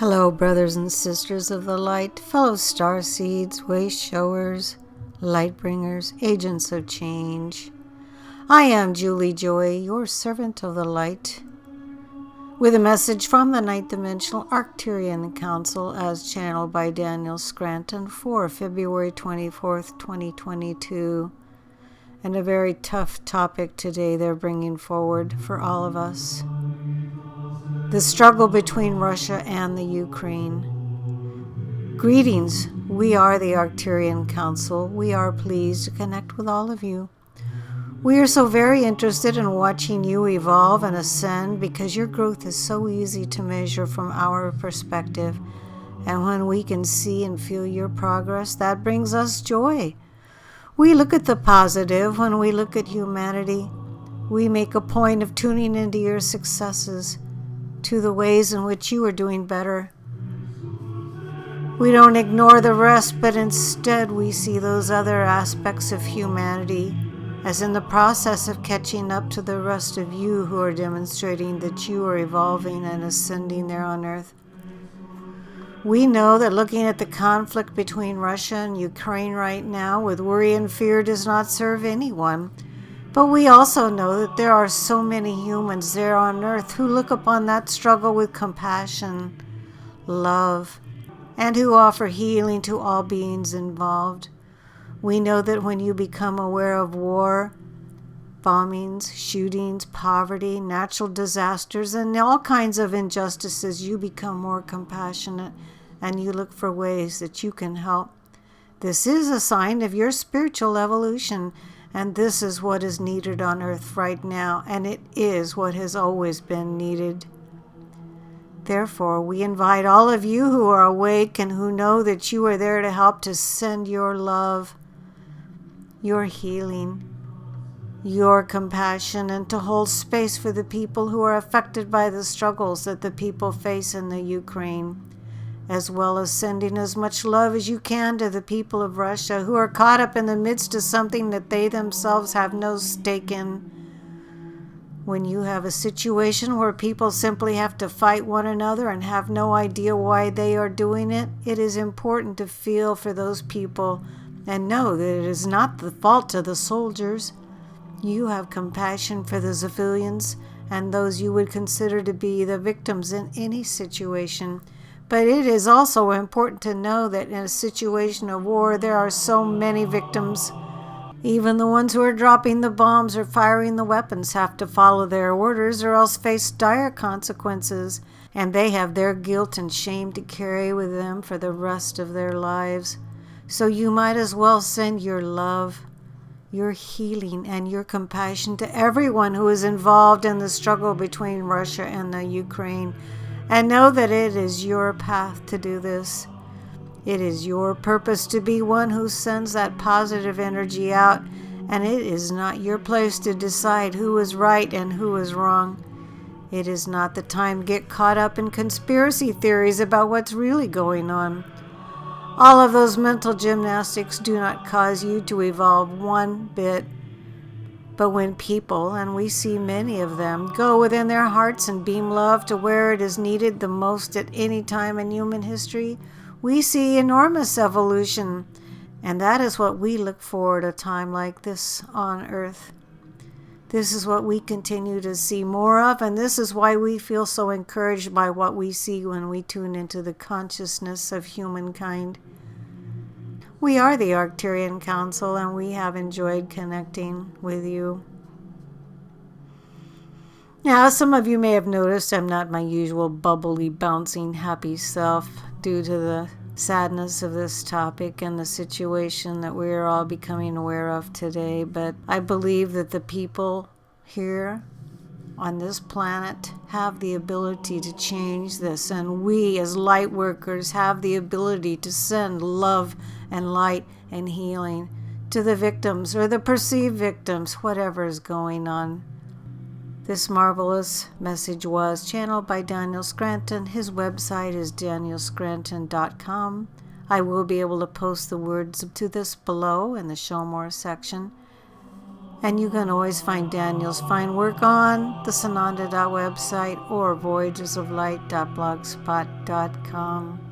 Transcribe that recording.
Hello, brothers and sisters of the light, fellow star seeds, way showers, light bringers, agents of change. I am Julie Joy, your servant of the light, with a message from the ninth dimensional Arcturian Council as channeled by Daniel Scranton for February 24th, 2022. And a very tough topic today they're bringing forward for all of us. The struggle between Russia and the Ukraine. Greetings. We are the Arcturian Council. We are pleased to connect with all of you. We are so very interested in watching you evolve and ascend because your growth is so easy to measure from our perspective. And when we can see and feel your progress, that brings us joy. We look at the positive when we look at humanity. We make a point of tuning into your successes, to the ways in which you are doing better. We don't ignore the rest, but instead we see those other aspects of humanity as in the process of catching up to the rest of you who are demonstrating that you are evolving and ascending there on earth. We know that looking at the conflict between Russia and Ukraine right now with worry and fear does not serve anyone. But we also know that there are so many humans there on earth who look upon that struggle with compassion, love, and who offer healing to all beings involved. We know that when you become aware of war, bombings, shootings, poverty, natural disasters, and all kinds of injustices, you become more compassionate and you look for ways that you can help. This is a sign of your spiritual evolution. And this is what is needed on earth right now, and it is what has always been needed. Therefore, we invite all of you who are awake and who know that you are there to help to send your love, your healing, your compassion, and to hold space for the people who are affected by the struggles that the people face in the Ukraine, as well as sending as much love as you can to the people of Russia who are caught up in the midst of something that they themselves have no stake in. When you have a situation where people simply have to fight one another and have no idea why they are doing it, it is important to feel for those people and know that it is not the fault of the soldiers. You have compassion for the civilians and those you would consider to be the victims in any situation. But it is also important to know that in a situation of war, there are so many victims. Even the ones who are dropping the bombs or firing the weapons have to follow their orders or else face dire consequences, and they have their guilt and shame to carry with them for the rest of their lives. So you might as well send your love, your healing, and your compassion to everyone who is involved in the struggle between Russia and the Ukraine. And know that it is your path to do this. It is your purpose to be one who sends that positive energy out, and it is not your place to decide who is right and who is wrong. It is not the time to get caught up in conspiracy theories about what's really going on. All of those mental gymnastics do not cause you to evolve one bit. But when people, and we see many of them, go within their hearts and beam love to where it is needed the most at any time in human history, we see enormous evolution. And that is what we look for at a time like this on Earth. This is what we continue to see more of, and this is why we feel so encouraged by what we see when we tune into the consciousness of humankind. We are the Arcturian Council, and we have enjoyed connecting with you. Now, some of you may have noticed I'm not my usual bubbly, bouncing, happy self due to the sadness of this topic and the situation that we are all becoming aware of today. But I believe that the people here on this planet have the ability to change this, and we as light workers have the ability to send love and light and healing to the victims or the perceived victims, whatever is going on. This marvelous message was channeled by Daniel Scranton. His website is danielscranton.com. I will be able to post the words to this below in the Show More section. And you can always find Daniel's fine work on the Sananda website or voyagesoflight.blogspot.com.